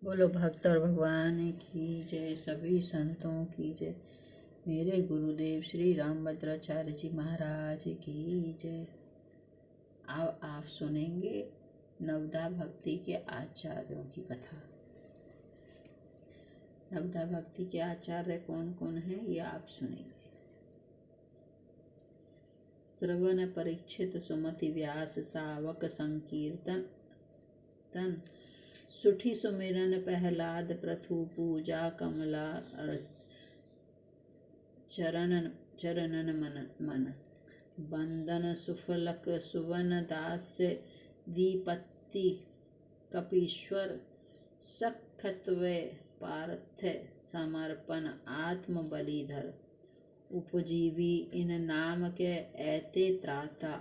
बोलो भक्त और भगवान की जय, सभी संतों की जय, मेरे गुरुदेव श्री रामभद्राचार्य जी महाराज की जय। अब आप सुनेंगे नवदा भक्ति के आचार्यों की कथा। नवदा भक्ति के आचार्य कौन कौन हैं ये आप सुनेंगे। श्रवण परीक्षित सुमति व्यास सावक संकीर्तन तन सुठी सुमिरन प्रहलाद प्रथु पूजा कमला चरणन मन बंदन सुफलक सुवन दास्य दीपत्ति कपीश्वर सखत्वे पार्थ समर्पण आत्म बलिधर उपजीवी इन नाम के ऐते त्राता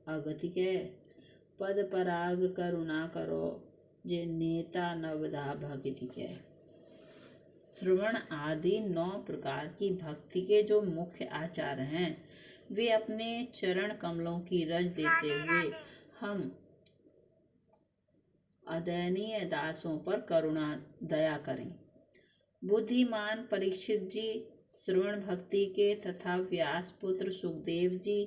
अगति के पद पराग करुणा करो जे नेता नवदा भक्ति के। श्रवण आदि 9 प्रकार की भक्ति के जो मुख्य आचार हैं वे अपने चरण कमलों की रज देते हुए हम अदयनीय दासों पर करुणा दया करें। बुद्धिमान परीक्षित जी श्रवण भक्ति के तथा व्यास पुत्र सुखदेव जी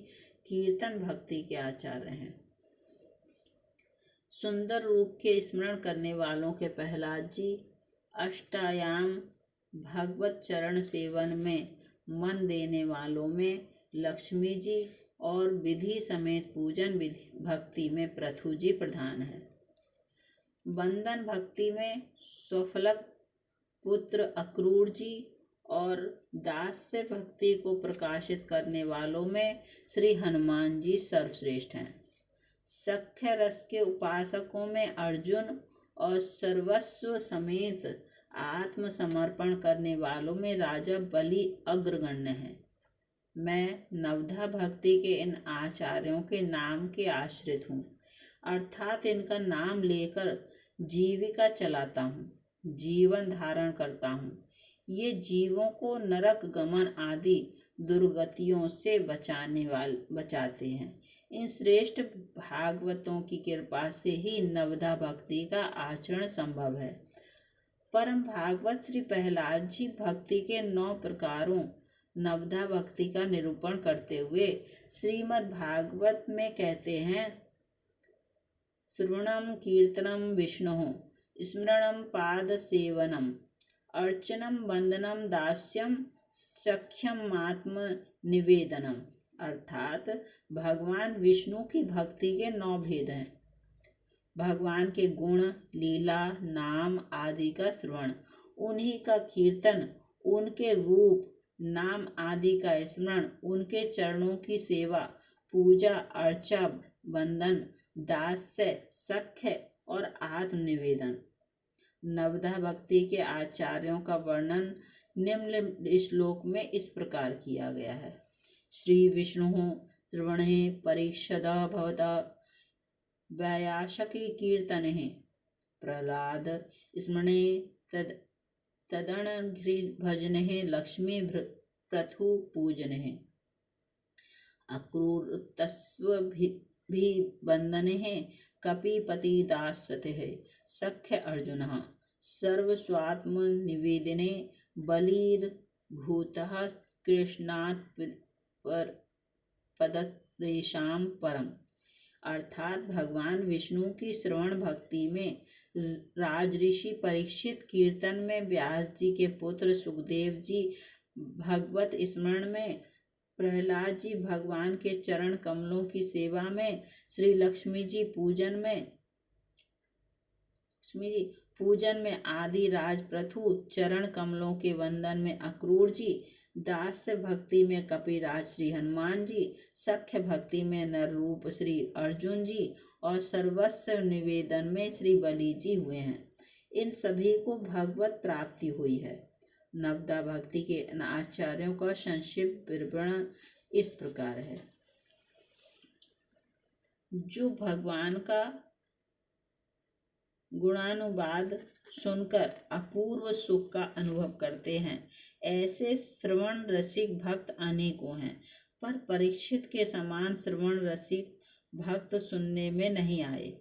कीर्तन भक्ति के आचार्य हैं। सुंदर रूप के स्मरण करने वालों के प्रहलाद जी अष्टायाम भगवत चरण सेवन में मन देने वालों में लक्ष्मी जी और विधि समेत पूजन विधि भक्ति में प्रथु जी प्रधान है। बंधन भक्ति में स्वफलक पुत्र अक्रूर जी और दास्य भक्ति को प्रकाशित करने वालों में श्री हनुमान जी सर्वश्रेष्ठ हैं। सख्य रस के उपासकों में अर्जुन और सर्वस्व समेत आत्मसमर्पण करने वालों में राजा बलि अग्रगण्य हैं। मैं नवधा भक्ति के इन आचार्यों के नाम के आश्रित हूँ, अर्थात इनका नाम लेकर जीविका चलाता हूँ, जीवन धारण करता हूँ। ये जीवों को नरक गमन आदि दुर्गतियों से बचाते हैं। इन श्रेष्ठ भागवतों की कृपा से ही नवधा भक्ति का आचरण संभव है। परम भागवत श्री प्रहलाद जी भक्ति के 9 प्रकारों नवधा भक्ति का निरूपण करते हुए श्रीमद् भागवत में कहते हैं, श्रवणम कीर्तनम विष्णु स्मरणम पाद सेवनम अर्चनम वंदनम दास्यम सख्यम आत्म निवेदनम। अर्थात भगवान विष्णु की भक्ति के 9 भेद हैं। भगवान के गुण, लीला, नाम आदि का श्रवण, उन्हीं का कीर्तन, उनके रूप, नाम आदि का स्मरण, उनके चरणों की सेवा, पूजा अर्चा, वंदन, दास्य, सख्य और आत्मनिवेदन। नवधा भक्ति के आचार्यों का वर्णन निम्न श्लोक में इस प्रकार किया गया है। श्री विष्णु श्रवणे परीक्षद भवता व्यायाशकी कीर्तने प्रहलाद स्मरणे तदण भजने लक्ष्मी प्रथु पूजने अक्रूर तस्व भी वंदने कपिपति दासते सख्य अर्जुन सर्वस्वात्म निवेदने बलिर्भूतः कृष्णात् पदरेशाम परम। अर्थात भगवान विष्णु की श्रवण भक्ति में राजऋषि परीक्षित, कीर्तन में व्यास जी के पुत्र सुखदेव जी, भगवत स्मरण में प्रहलाद जी, भगवान के चरण कमलों की सेवा में श्री लक्ष्मी जी, पूजन में आदि राज प्रथु, चरण कमलों के वंदन में अक्रूर जी, दास्य भक्ति में कपिराज श्री हनुमान जी, सख्य भक्ति में नर रूप श्री अर्जुन जी और सर्वस्व निवेदन में श्री बलि जी हुए हैं। इन सभी को भगवत प्राप्ति हुई है। नवदा भक्ति के आचार्यों का संक्षिप्त विवरण इस प्रकार है। जो भगवान का गुणानुवाद सुनकर अपूर्व सुख का अनुभव करते हैं, ऐसे श्रवण रसिक भक्त अनेकों हैं, पर परीक्षित के समान श्रवण रसिक भक्त सुनने में नहीं आए।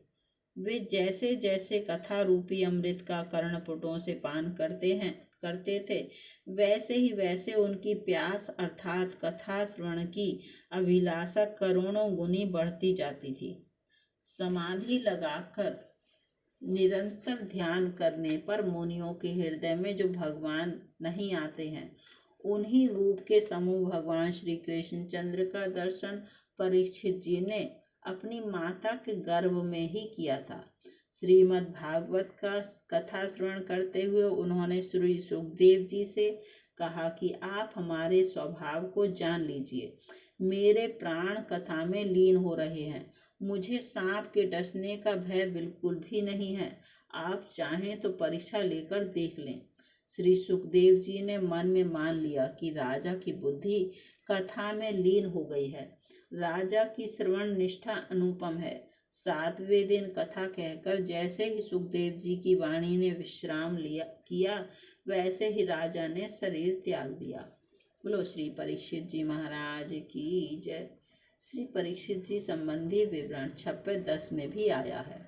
वे जैसे जैसे कथा रूपी अमृत का कर्णपुटों से पान करते थे, वैसे उनकी प्यास अर्थात कथा श्रवण की अभिलाषा करोड़ों गुनी बढ़ती जाती थी। समाधि लगाकर निरंतर ध्यान करने पर मुनियों के हृदय में जो भगवान नहीं आते हैं, उन्हीं रूप के समूह भगवान श्री कृष्णचंद्र का दर्शन परीक्षित जी ने अपनी माता के गर्भ में ही किया था। श्रीमद् भागवत का कथा श्रवण करते हुए उन्होंने श्री सुखदेव जी से कहा कि आप हमारे स्वभाव को जान लीजिए। मेरे प्राण कथा में लीन हो रहे हैं। मुझे सांप के डसने का भय बिल्कुल भी नहीं है। आप चाहें तो परीक्षा लेकर देख लें। श्री सुखदेव जी ने मन में मान लिया कि राजा की बुद्धि कथा में लीन हो गई है। राजा की श्रवण निष्ठा अनुपम है। 7वें दिन कथा कहकर जैसे ही सुखदेव जी की वाणी ने विश्राम किया, वैसे ही राजा ने शरीर त्याग दिया। बोलो श्री परीक्षित जी महाराज की जय। श्री परीक्षित जी संबंधी विवरण 26:10 में भी आया है।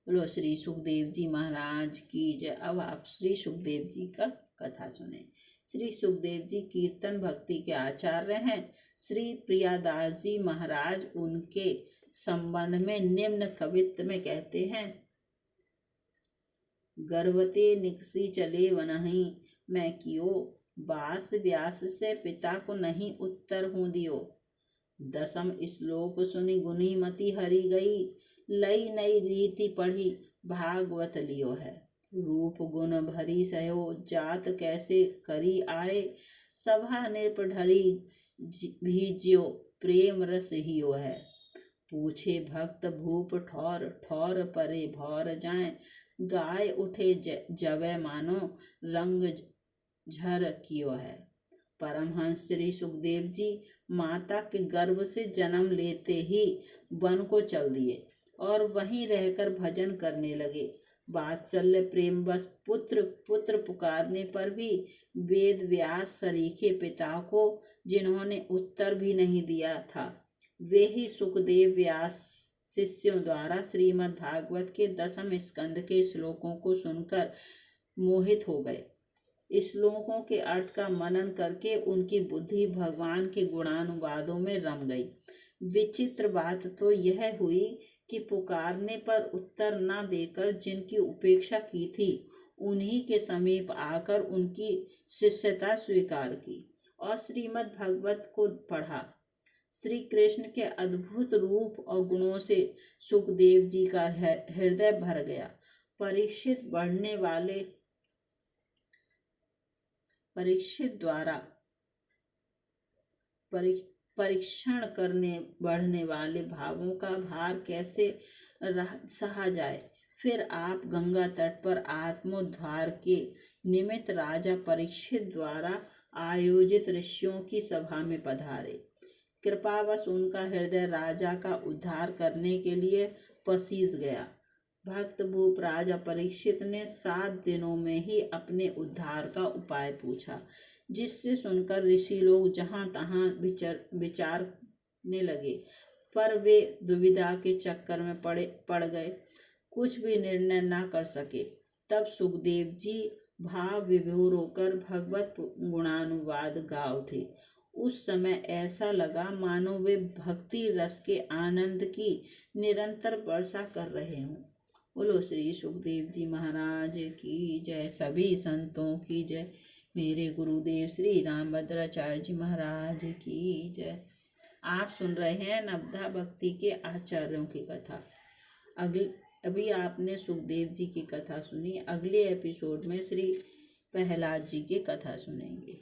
बोलो श्री सुखदेव जी महाराज की जय। अब आप श्री सुखदेव जी का कथा सुने। श्री सुखदेव जी कीर्तन भक्ति के आचार्य हैं। श्री प्रियादास जी महाराज उनके संबंध में निम्न कवित्त में कहते हैं। गर्भते निकसी चले वनहि, मैं कियो बास व्यास से पिता को नहीं उत्तर हूँ दियो। 10वीं श्लोक सुनी गुनी मति हरि गई, लई नई रीति पढ़ी भागवत लियो है। रूप गुण भरी सयो, जात कैसे करी आए, सभा नृप ढरी भीज्यो, प्रेम रस हियो है। पूछे भक्त भूप ठौर, ठौर परे भौर जाए, गाय उठे जवे मानो, रंग झर कियो है। परमहंस श्री सुखदेव जी माता के गर्भ से जन्म लेते ही वन को चल दिए और वहीं रहकर भजन करने लगे। वात्सल्य प्रेम बस पुत्र पुत्र पुकारने पर भी वेद व्यास सरीखे पिता को जिन्होंने उत्तर भी नहीं दिया था, वे ही सुखदेव व्यास शिष्यों द्वारा श्रीमद् भागवत के 10वें स्कंद के श्लोकों को सुनकर मोहित हो गए। श्लोकों के अर्थ का मनन करके उनकी बुद्धि भगवान के गुणानुवादों में रम गई। विचित्र बात तो यह हुई कि पुकारने पर उत्तर न देकर जिनकी उपेक्षा की थी, उन्हीं के समीप आकर उनकी शिष्यता स्वीकार की और श्रीमद् भागवत को पढ़ा। श्री कृष्ण के अद्भुत रूप और गुणों से सुखदेव जी का हृदय भर गया। परीक्षित द्वारा परीक्षण करने बढ़ने वाले भावों का भार कैसे सहा जाए। फिर आप गंगा तट पर आत्मोद्धार के निमित्त राजा परीक्षित द्वारा आयोजित ऋषियों की सभा में पधारे। कृपावश उनका हृदय राजा का उद्धार करने के लिए पसीज गया। भक्त भूप राजा परीक्षित ने 7 दिनों में ही अपने उद्धार का उपाय पूछा, जिससे सुनकर ऋषि लोग जहाँ तहाँ विचारने लगे, पर वे दुविधा के चक्कर में पड़ गए, कुछ भी निर्णय न कर सके। तब सुखदेव जी भाव विभोर होकर भगवत गुणानुवाद गा उठे। उस समय ऐसा लगा मानो वे भक्ति रस के आनंद की निरंतर वर्षा कर रहे हों। बोलो श्री सुखदेव जी महाराज की जय। सभी संतों की जय। मेरे गुरुदेव श्री रामभद्राचार्य जी महाराज की जय। आप सुन रहे हैं नवधा भक्ति के आचार्यों की कथा। अभी आपने सुखदेव जी की कथा सुनी। अगले एपिसोड में श्री प्रहलाद जी की कथा सुनेंगे।